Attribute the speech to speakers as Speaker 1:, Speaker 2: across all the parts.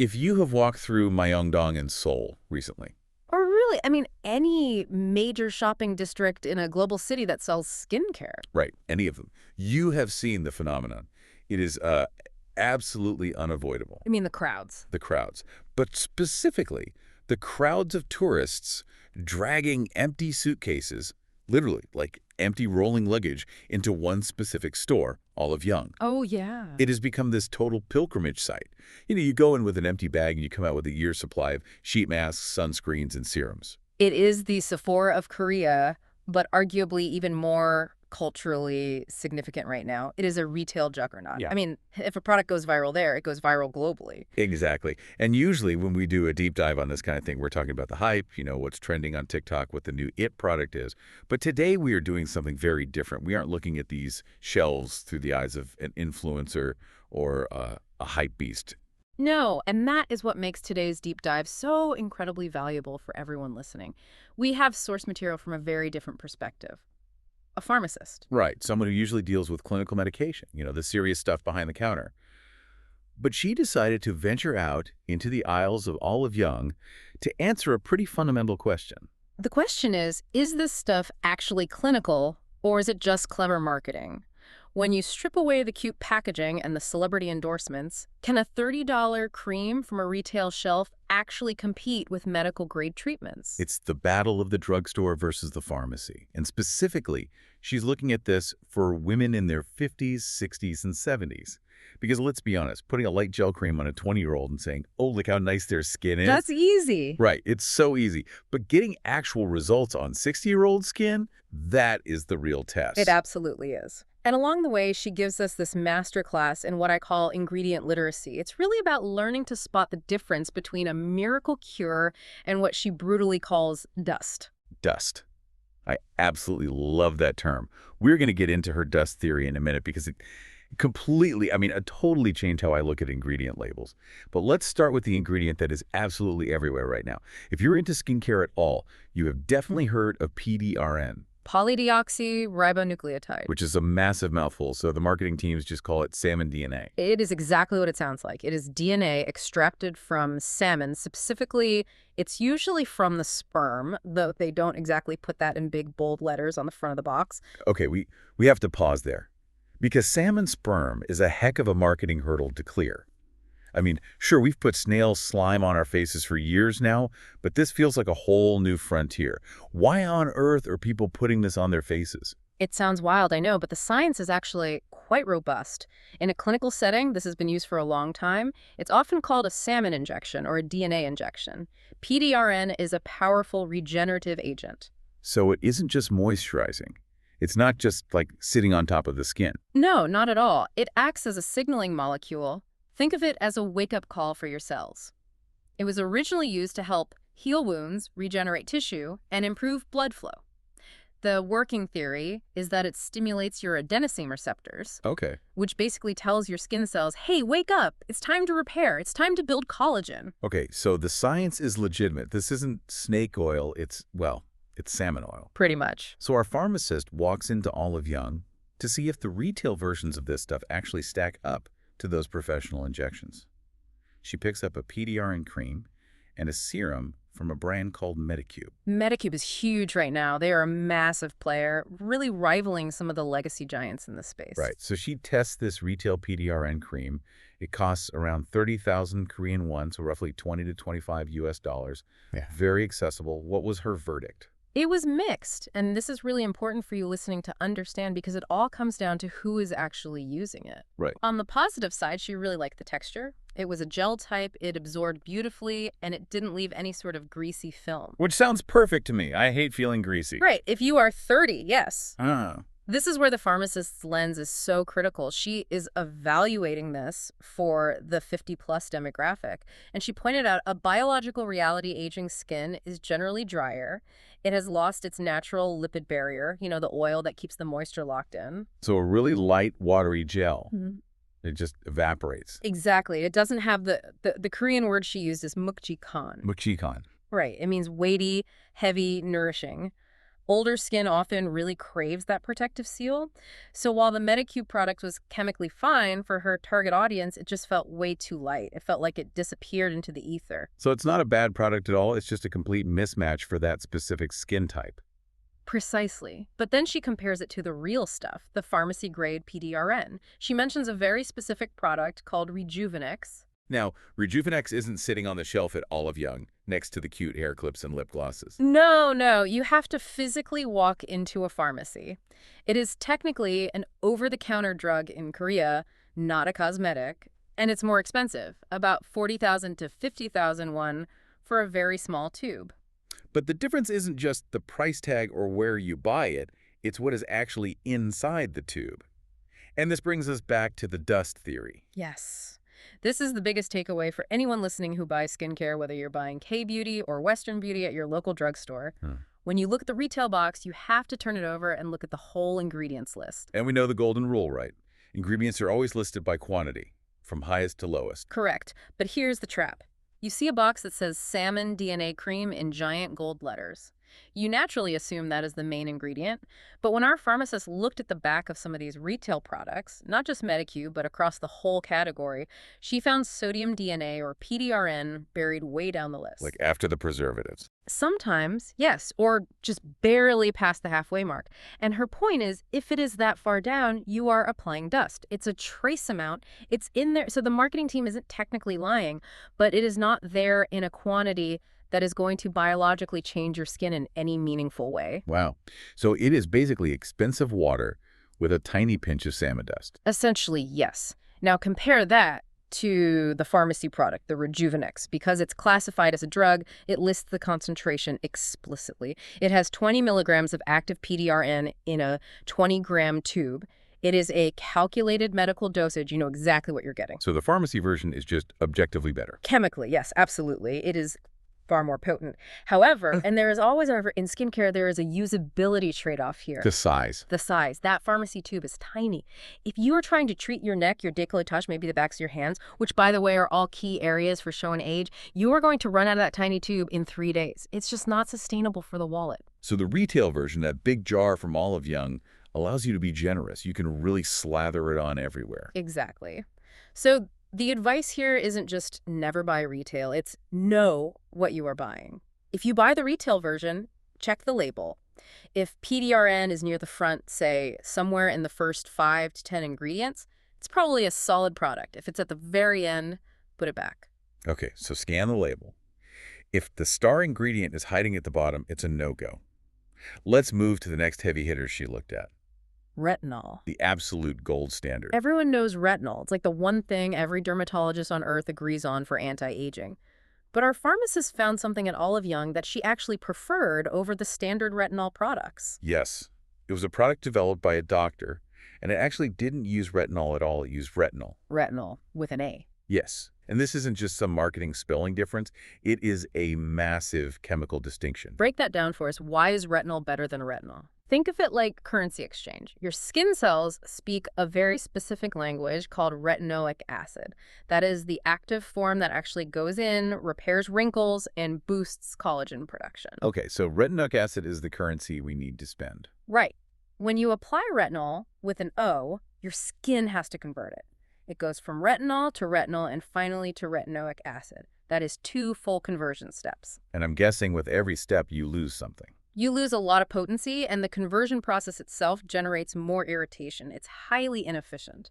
Speaker 1: if you have walked through Myeongdong in Seoul recently,
Speaker 2: Or really, I mean, any major shopping district in a global city that sells skincare.
Speaker 1: right, any of them, you have seen the phenomenon. It is absolutely unavoidable,
Speaker 2: I mean, the crowds.
Speaker 1: the crowds. But specifically, the crowds of tourists dragging empty suitcases, literally like empty rolling luggage, into one specific store, Olive Young.
Speaker 2: Oh, yeah.
Speaker 1: It has become this total pilgrimage site. You go in with an empty bag and you come out with a year's supply of sheet masks, sunscreens, and serums.
Speaker 2: It is the Sephora of Korea, but arguably even more culturally significant right now. It is a retail juggernaut.
Speaker 1: Yeah.
Speaker 2: I mean, if a product goes viral there, it goes viral globally.
Speaker 1: Exactly. And usually when we do a deep dive on this kind of thing, we're talking about the hype, what's trending on TikTok, what the new IT product is. But today we are doing something very different. We aren't looking at these shelves through the eyes of an influencer or a hype beast.
Speaker 2: No, and that is what makes today's deep dive so incredibly valuable for everyone listening. We have source material from a very different perspective. A pharmacist.
Speaker 1: Right. Someone who usually deals with clinical medication, the serious stuff behind the counter. But she decided to venture out into the aisles of Olive Young to answer a pretty fundamental question.
Speaker 2: The question is this stuff actually clinical, or is it just clever marketing? When you strip away the cute packaging and the celebrity endorsements, can a $30 cream from a retail shelf actually compete with medical-grade treatments?
Speaker 1: It's the battle of the drugstore versus the pharmacy. And specifically, she's looking at this for women in their 50s, 60s, and 70s. Because let's be honest, putting a light gel cream on a 20-year-old and saying, oh, look how nice their skin is.
Speaker 2: That's easy.
Speaker 1: Right, it's so easy. But getting actual results on 60-year-old skin, that is the real test.
Speaker 2: It absolutely is. And along the way, she gives us this masterclass in what I call ingredient literacy. It's really about learning to spot the difference between a miracle cure and what she brutally calls dust.
Speaker 1: Dust. I absolutely love that term. We're going to get into her dust theory in a minute because it totally changed how I look at ingredient labels. But let's start with the ingredient that is absolutely everywhere right now. If you're into skincare at all, you have definitely heard of PDRN.
Speaker 2: Polydeoxyribonucleotide.
Speaker 1: Which is a massive mouthful, so the marketing teams just call it salmon DNA.
Speaker 2: It is exactly what it sounds like. It is DNA extracted from salmon. Specifically, it's usually from the sperm, though they don't exactly put that in big, bold letters on the front of the box.
Speaker 1: Okay, we have to pause there. Because salmon sperm is a heck of a marketing hurdle to clear. Sure, we've put snail slime on our faces for years now, but this feels like a whole new frontier. Why on earth are people putting this on their faces?
Speaker 2: It sounds wild, I know, but the science is actually quite robust. In a clinical setting, this has been used for a long time. It's often called a salmon injection or a DNA injection. PDRN is a powerful regenerative agent.
Speaker 1: So it isn't just moisturizing. It's not just like sitting on top of the skin.
Speaker 2: No, not at all. It acts as a signaling molecule. Think of it as a wake-up call for your cells. It was originally used to help heal wounds, regenerate tissue, and improve blood flow. The working theory is that it stimulates your adenosine receptors,
Speaker 1: Okay.
Speaker 2: which basically tells your skin cells, hey, wake up, it's time to repair, it's time to build collagen.
Speaker 1: Okay, so the science is legitimate. This isn't snake oil, it's salmon oil.
Speaker 2: Pretty much.
Speaker 1: So our pharmacist walks into Olive Young to see if the retail versions of this stuff actually stack up to those professional injections. She picks up a PDRN cream and a serum from a brand called Mediheal.
Speaker 2: Mediheal is huge right now. They are a massive player, really rivaling some of the legacy giants in this space.
Speaker 1: Right. So she tests this retail PDRN cream. It costs around 30,000 Korean won, so roughly 20 to 25 US dollars. Yeah.
Speaker 2: Very accessible.
Speaker 1: What was her verdict?
Speaker 2: It was mixed, and this is really important for you listening to understand because it all comes down to who is actually using it.
Speaker 1: Right.
Speaker 2: On the positive side, she really liked the texture. It was a gel type, it absorbed beautifully, and it didn't leave any sort of greasy film.
Speaker 1: Which sounds perfect to me. I hate feeling greasy.
Speaker 2: Right. If you are 30, yes.
Speaker 1: Oh.
Speaker 2: This is where the pharmacist's lens is so critical. She is evaluating this for the 50-plus demographic. And she pointed out a biological reality aging skin is generally drier. It has lost its natural lipid barrier, the oil that keeps the moisture locked in.
Speaker 1: So a really light, watery gel.
Speaker 2: Mm-hmm.
Speaker 1: It just evaporates.
Speaker 2: Exactly. It doesn't have the Korean word she used is mukjikan.
Speaker 1: Mukjikan.
Speaker 2: Right. It means weighty, heavy, nourishing. Older skin often really craves that protective seal. So while the Medicube product was chemically fine for her target audience, it just felt way too light. It felt like it disappeared into the ether.
Speaker 1: So it's not a bad product at all. It's just a complete mismatch for that specific skin type.
Speaker 2: Precisely. But then she compares it to the real stuff, the pharmacy-grade PDRN. She mentions a very specific product called Rejuvenex.
Speaker 1: Now, Rejuvenex isn't sitting on the shelf at Olive Young next to the cute hair clips and lip glosses.
Speaker 2: No, no, you have to physically walk into a pharmacy. It is technically an over-the-counter drug in Korea, not a cosmetic, and it's more expensive, about 40,000 to 50,000 won for a very small tube.
Speaker 1: But the difference isn't just the price tag or where you buy it, it's what is actually inside the tube. And this brings us back to the dust theory.
Speaker 2: Yes. This is the biggest takeaway for anyone listening who buys skincare, whether you're buying K-Beauty or Western Beauty at your local drugstore. When you look at the retail box, you have to turn it over and look at the whole ingredients list.
Speaker 1: And we know the golden rule, right? Ingredients are always listed by quantity, from highest to lowest.
Speaker 2: Correct. But here's the trap. You see a box that says salmon DNA cream in giant gold letters. You naturally assume that is the main ingredient, but when our pharmacist looked at the back of some of these retail products, not just Medicube, but across the whole category, she found sodium DNA or PDRN buried way down the list.
Speaker 1: Like after the preservatives.
Speaker 2: Sometimes, yes, or just barely past the halfway mark. And her point is, if it is that far down, you are applying dust. It's a trace amount. It's in there. So the marketing team isn't technically lying, but it is not there in a quantity that is going to biologically change your skin in any meaningful way.
Speaker 1: Wow. So it is basically expensive water with a tiny pinch of salmon dust.
Speaker 2: Essentially, yes. Now compare that to the pharmacy product, the Rejuvenex. Because it's classified as a drug, it lists the concentration explicitly. It has 20 milligrams of active PDRN in a 20-gram tube. It is a calculated medical dosage. You know exactly what you're getting.
Speaker 1: So the pharmacy version is just objectively better.
Speaker 2: Chemically, yes, absolutely. It is far more potent. However, and there is always, however, in skincare, there is a usability trade-off here.
Speaker 1: The size.
Speaker 2: The size. That pharmacy tube is tiny. If you are trying to treat your neck, your décolletage, maybe the backs of your hands, which, by the way, are all key areas for showing age, you are going to run out of that tiny tube in 3 days. It's just not sustainable for the wallet.
Speaker 1: So the retail version, that big jar from Olive Young, allows you to be generous. You can really slather it on everywhere.
Speaker 2: Exactly. So the advice here isn't just never buy retail, it's know what you are buying. If you buy the retail version, check the label. If PDRN is near the front, say somewhere in the first 5 to 10 ingredients, it's probably a solid product. If it's at the very end, put it back.
Speaker 1: Okay, so scan the label. If the star ingredient is hiding at the bottom, it's a no-go. Let's move to the next heavy hitter she looked at.
Speaker 2: Retinol.
Speaker 1: The absolute gold standard.
Speaker 2: Everyone knows retinol. It's like the one thing every dermatologist on earth agrees on for anti-aging. But our pharmacist found something at Olive Young that she actually preferred over the standard retinol products.
Speaker 1: Yes. It was a product developed by a doctor, and it actually didn't use retinol at all. It used retinol.
Speaker 2: Retinol, with an A.
Speaker 1: Yes. And this isn't just some marketing spelling difference. It is a massive chemical distinction.
Speaker 2: Break that down for us. Why is retinol better than retinol? Think of it like currency exchange. Your skin cells speak a very specific language called retinoic acid. That is the active form that actually goes in, repairs wrinkles, and boosts collagen production.
Speaker 1: Okay, so retinoic acid is the currency we need to spend.
Speaker 2: Right. When you apply retinol with an O, your skin has to convert it. It goes from retinol to retinol and finally to retinoic acid. That is 2 full conversion steps.
Speaker 1: And I'm guessing with every step you lose something.
Speaker 2: You lose a lot of potency, and the conversion process itself generates more irritation. It's highly inefficient.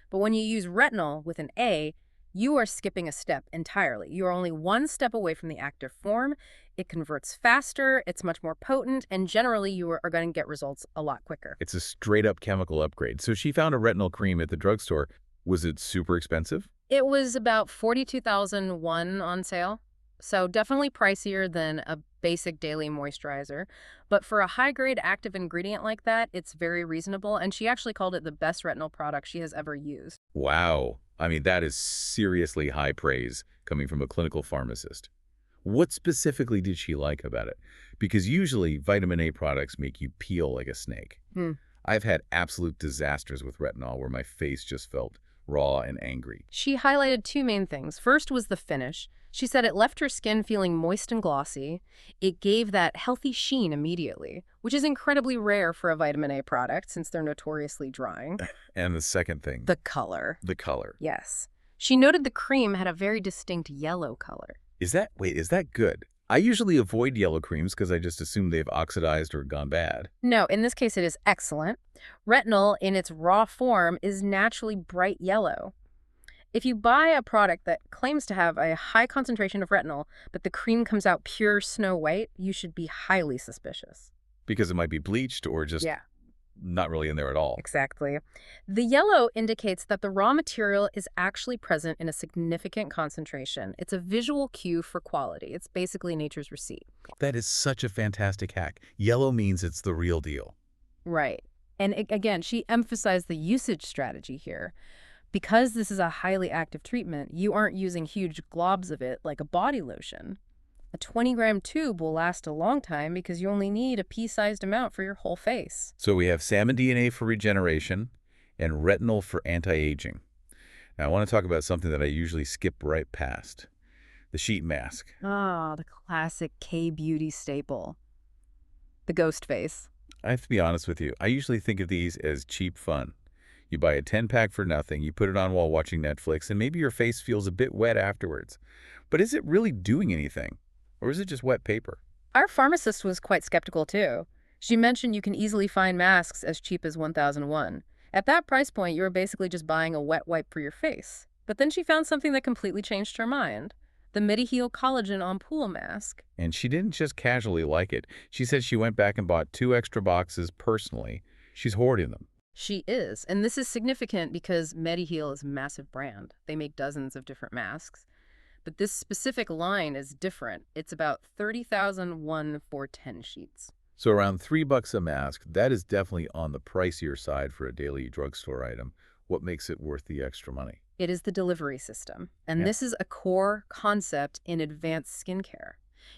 Speaker 2: But when you use retinol with an A, you are skipping a step entirely. You are only 1 step away from the active form. It converts faster, it's much more potent, and generally you are going to get results a lot quicker.
Speaker 1: It's a straight-up chemical upgrade. So she found a retinol cream at the drugstore. Was it super expensive?
Speaker 2: It was about 42,000 won on sale. So definitely pricier than a basic daily moisturizer. But for a high-grade active ingredient like that, it's very reasonable. And she actually called it the best retinol product she has ever used.
Speaker 1: Wow. I mean, that is seriously high praise coming from a clinical pharmacist. What specifically did she like about it? Because usually vitamin A products make you peel like a snake. I've had absolute disasters with retinol where my face just felt raw and angry.
Speaker 2: She highlighted two main things. First was the finish. She said it left her skin feeling moist and glossy. It gave that healthy sheen immediately, which is incredibly rare for a vitamin A product since they're notoriously drying.
Speaker 1: And the second thing,
Speaker 2: The color.
Speaker 1: the color.
Speaker 2: Yes. She noted the cream had a very distinct yellow color.
Speaker 1: Is that good? I usually avoid yellow creams because I just assume they've oxidized or gone bad.
Speaker 2: No, in this case it is excellent. Retinal, in its raw form, is naturally bright yellow. If you buy a product that claims to have a high concentration of retinol, but the cream comes out pure snow white, you should be highly suspicious.
Speaker 1: Because it might be bleached or just
Speaker 2: Yeah,
Speaker 1: not really in there at all.
Speaker 2: exactly. The yellow indicates that the raw material is actually present in a significant concentration. It's a visual cue for quality. It's basically nature's receipt.
Speaker 1: That is such a fantastic hack. Yellow means it's the real deal.
Speaker 2: Right. And again, she emphasized the usage strategy here. Because this is a highly active treatment, you aren't using huge globs of it like a body lotion. A 20-gram tube will last a long time because you only need a pea-sized amount for your whole face.
Speaker 1: So we have salmon DNA for regeneration and retinol for anti-aging. Now I want to talk about something that I usually skip right past. The sheet mask.
Speaker 2: Ah, the classic K-beauty staple. The ghost face.
Speaker 1: I have to be honest with you. I usually think of these as cheap fun. You buy a 10-pack for nothing, you put it on while watching Netflix, and maybe your face feels a bit wet afterwards. But is it really doing anything? Or is it just wet paper?
Speaker 2: Our pharmacist was quite skeptical, too. She mentioned you can easily find masks as cheap as 1,001. At that price point, you were basically just buying a wet wipe for your face. But then she found something that completely changed her mind. The Mediheal Collagen Ampoule mask.
Speaker 1: And she didn't just casually like it. She said she went back and bought 2 extra boxes personally. She's hoarding them.
Speaker 2: She is, and this is significant because Mediheal is a massive brand. They make dozens of different masks. But this specific line is different. It's about 30,001 for 10 sheets.
Speaker 1: So around $3 a mask, that is definitely on the pricier side for a daily drugstore item. What makes it worth the extra money?
Speaker 2: It is the delivery system, and
Speaker 1: Yeah.
Speaker 2: this is a core concept in advanced skincare.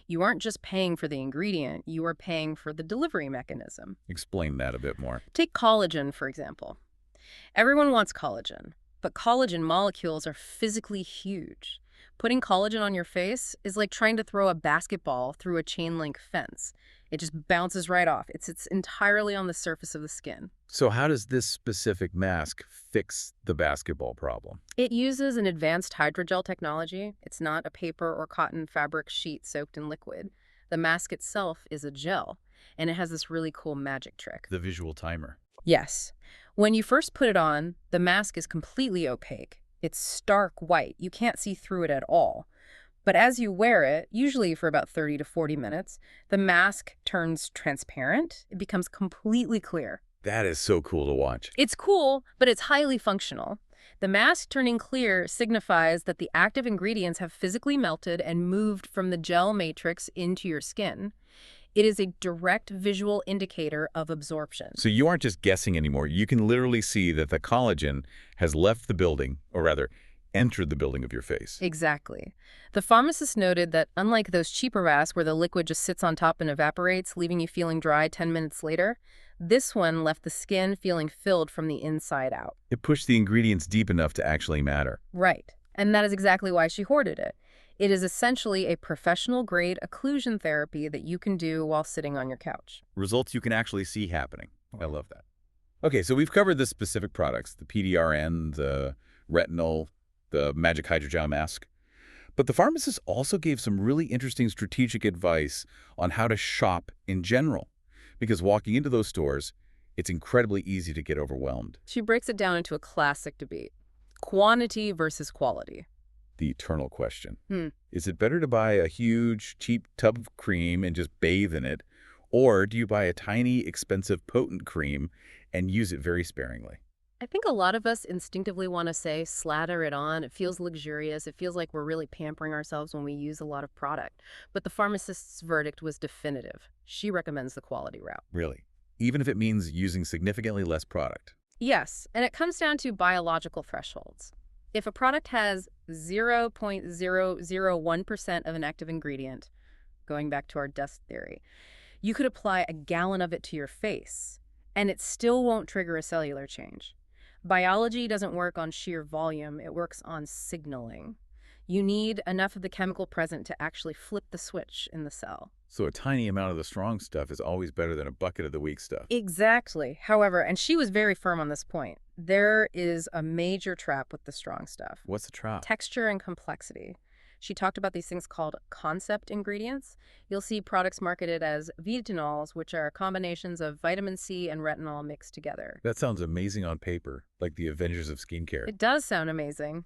Speaker 2: You aren't just paying for the ingredient, you are paying for the delivery mechanism.
Speaker 1: Explain that a bit more.
Speaker 2: Take collagen, for example. Everyone wants collagen, but collagen molecules are physically huge. Putting collagen on your face is like trying to throw a basketball through a chain-link fence. It just bounces right off. It sits entirely on the surface of the skin.
Speaker 1: So how does this specific mask fix the basketball problem?
Speaker 2: It uses an advanced hydrogel technology. It's not a paper or cotton fabric sheet soaked in liquid. The mask itself is a gel, and it has this really cool magic trick.
Speaker 1: The visual timer.
Speaker 2: Yes. When you first put it on, the mask is completely opaque. It's stark white. You can't see through it at all. But as you wear it, usually for about 30 to 40 minutes, the mask turns transparent. It becomes completely clear.
Speaker 1: That is so cool to watch.
Speaker 2: It's cool, but it's highly functional. The mask turning clear signifies that the active ingredients have physically melted and moved from the gel matrix into your skin. It is a direct visual indicator of absorption.
Speaker 1: So you aren't just guessing anymore. You can literally see that the collagen has left the building, or rather, entered the building of your face.
Speaker 2: Exactly. The pharmacist noted that unlike those cheaper masks where the liquid just sits on top and evaporates, leaving you feeling dry 10 minutes later, this one left the skin feeling filled from the inside out.
Speaker 1: It pushed the ingredients deep enough to actually matter.
Speaker 2: Right. And that is exactly why she hoarded it. It is essentially a professional-grade occlusion therapy that you can do while sitting on your couch.
Speaker 1: Results you can actually see happening. I love that. Okay, so we've covered the specific products, the PDRN, the retinol, the magic hydrogel mask. But the pharmacist also gave some really interesting strategic advice on how to shop in general. Because walking into those stores, it's incredibly easy to get overwhelmed.
Speaker 2: She breaks it down into a classic debate. Quantity versus quality.
Speaker 1: The eternal question. Is it better to buy a huge, cheap tub of cream and just bathe in it? Or do you buy a tiny, expensive, potent cream and use it very sparingly?
Speaker 2: I think a lot of us instinctively want to say, slather it on. It feels luxurious. It feels like we're really pampering ourselves when we use a lot of product. But the pharmacist's verdict was definitive. She recommends the quality route.
Speaker 1: Really? Even if it means using significantly less product?
Speaker 2: Yes, and it comes down to biological thresholds. If a product has 0.001% of an active ingredient, going back to our dust theory, you could apply a gallon of it to your face, and it still won't trigger a cellular change. Biology doesn't work on sheer volume, it works on signaling. You need enough of the chemical present to actually flip the switch in the cell.
Speaker 1: So a tiny amount of the strong stuff is always better than a bucket of the weak stuff.
Speaker 2: Exactly. However, and she was very firm on this point, there is a major trap with the strong stuff.
Speaker 1: What's the trap?
Speaker 2: Texture and complexity. She talked about these things called concept ingredients. You'll see products marketed as vitinols, which are combinations of vitamin C and retinol mixed together.
Speaker 1: That sounds amazing on paper, like the Avengers of skincare.
Speaker 2: It does sound amazing.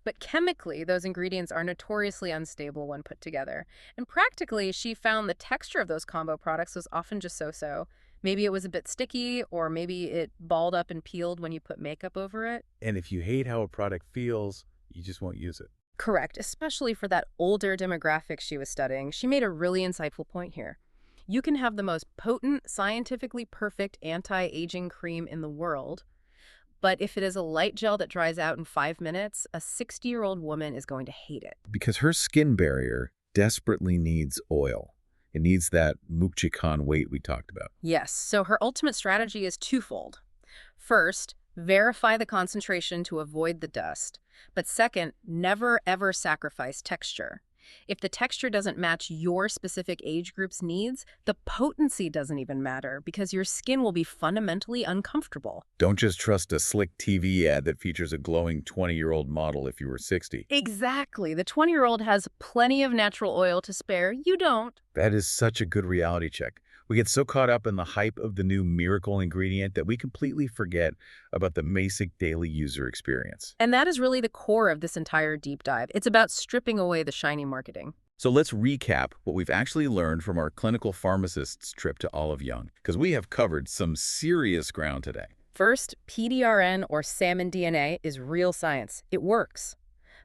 Speaker 2: But chemically, those ingredients are notoriously unstable when put together. And practically, she found the texture of those combo products was often just so-so. Maybe it was a bit sticky, or maybe it balled up and peeled when you put makeup over it.
Speaker 1: And if you hate how a product feels, you just won't use it.
Speaker 2: Correct, especially for that older demographic she was studying. She made a really insightful point here. You can have the most potent, scientifically perfect anti-aging cream in the world, but if it is a light gel that dries out in 5 minutes, a 60-year-old woman is going to hate it.
Speaker 1: Because her skin barrier desperately needs oil. It needs that mukjikan weight we talked about.
Speaker 2: Yes, so her ultimate strategy is twofold. First, verify the concentration to avoid the dust. But second, never ever sacrifice texture. If the texture doesn't match your specific age group's needs, the potency doesn't even matter because your skin will be fundamentally uncomfortable.
Speaker 1: Don't just trust a slick TV ad that features a glowing 20-year-old model if you were 60.
Speaker 2: Exactly. The 20-year-old has plenty of natural oil to spare. You don't.
Speaker 1: That is such a good reality check. We get so caught up in the hype of the new miracle ingredient that we completely forget about the basic daily user experience.
Speaker 2: And that is really the core of this entire deep dive. It's about stripping away the shiny marketing.
Speaker 1: So let's recap what we've actually learned from our clinical pharmacist's trip to Olive Young, because we have covered some serious ground today.
Speaker 2: First, PDRN or salmon DNA is real science. It works.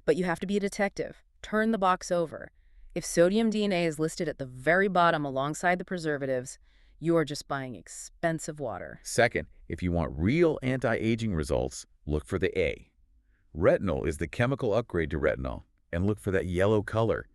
Speaker 2: But you have to be a detective. Turn the box over. If sodium DNA is listed at the very bottom alongside the preservatives, you are just buying expensive water.
Speaker 1: Second, if you want real anti-aging results, look for the A. Retinal is the chemical upgrade to retinol, and look for that yellow color.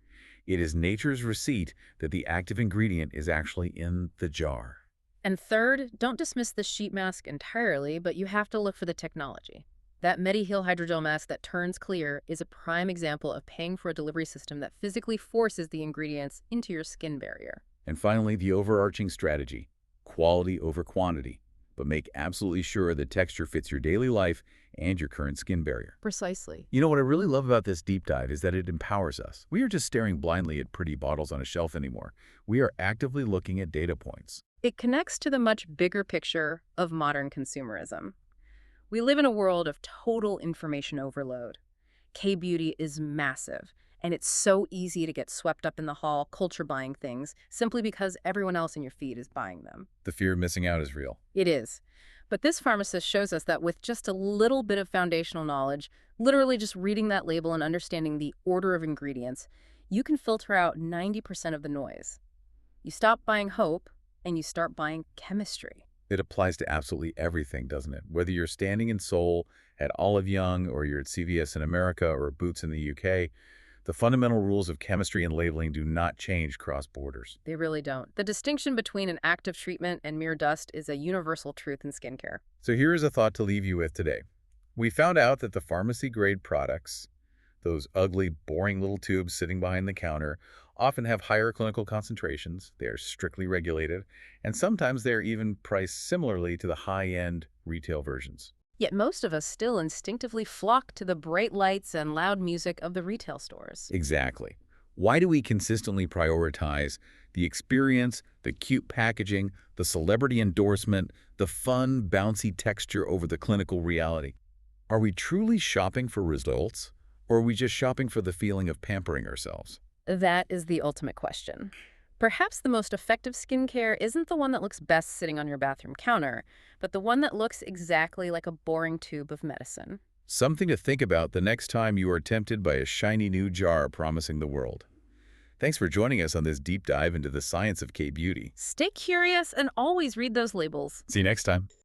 Speaker 1: It is nature's receipt that the active ingredient is actually in the jar.
Speaker 2: And third, don't dismiss the sheet mask entirely, but you have to look for the technology. That Mediheal hydrogel mask that turns clear is a prime example of paying for a delivery system that physically forces the ingredients into your skin barrier.
Speaker 1: And finally, the overarching strategy, quality over quantity, but make absolutely sure the texture fits your daily life and your current skin barrier.
Speaker 2: Precisely.
Speaker 1: You know what I really love about this deep dive is that it empowers us. We are just staring blindly at pretty bottles on a shelf anymore. We are actively looking at data points.
Speaker 2: It connects to the much bigger picture of modern consumerism. We live in a world of total information overload. K-beauty is massive, and it's so easy to get swept up in the haul, culture buying things, simply because everyone else in your feed is buying them.
Speaker 1: The fear of missing out is real.
Speaker 2: It is. But this pharmacist shows us that with just a little bit of foundational knowledge, literally just reading that label and understanding the order of ingredients, you can filter out 90% of the noise. You stop buying hope, and you start buying chemistry.
Speaker 1: It applies to absolutely everything, doesn't it? Whether you're standing in Seoul at Olive Young, or you're at CVS in America, or Boots in the UK, the fundamental rules of chemistry and labeling do not change cross borders.
Speaker 2: They really don't. The distinction between an active treatment and mere dust is a universal truth in skincare.
Speaker 1: So here is a thought to leave you with today. We found out that the pharmacy-grade products, those ugly, boring little tubes sitting behind the counter, often have higher clinical concentrations, they are strictly regulated, and sometimes they are even priced similarly to the high-end retail versions.
Speaker 2: Yet most of us still instinctively flock to the bright lights and loud music of the retail stores.
Speaker 1: Exactly. Why do we consistently prioritize the experience, the cute packaging, the celebrity endorsement, the fun, bouncy texture over the clinical reality? Are we truly shopping for results, or are we just shopping for the feeling of pampering ourselves?
Speaker 2: That is the ultimate question. Perhaps the most effective skincare isn't the one that looks best sitting on your bathroom counter, but the one that looks exactly like a boring tube of medicine.
Speaker 1: Something to think about the next time you are tempted by a shiny new jar promising the world. Thanks for joining us on this deep dive into the science of K-beauty.
Speaker 2: Stay curious and always read those labels.
Speaker 1: See you next time.